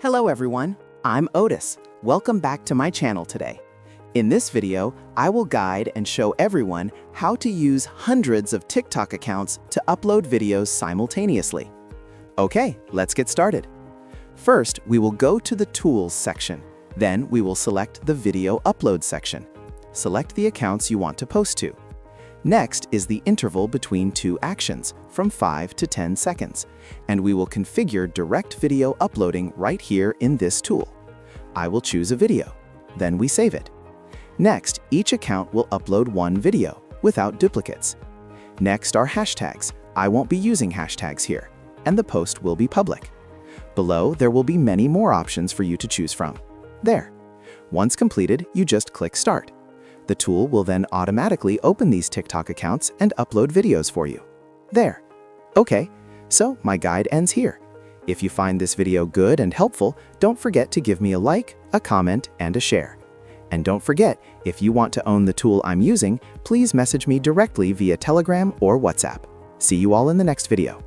Hello everyone, I'm Otis. Welcome back to my channel today. In this video, I will guide and show everyone how to use hundreds of TikTok accounts to upload videos simultaneously. Okay, let's get started. First, we will go to the Tools section. Then we will select the Video Upload section. Select the accounts you want to post to. Next is the interval between two actions, from 5 to 10 seconds, and we will configure direct video uploading right here in this tool. I will choose a video, then we save it. Next, each account will upload one video, without duplicates. Next are hashtags. I won't be using hashtags here, and the post will be public. Below, there will be many more options for you to choose from. There. Once completed, you just click Start. The tool will then automatically open these TikTok accounts and upload videos for you. There. Okay, so my guide ends here. If you find this video good and helpful, don't forget to give me a like, a comment, and a share. And don't forget, if you want to own the tool I'm using, please message me directly via Telegram or WhatsApp. See you all in the next video.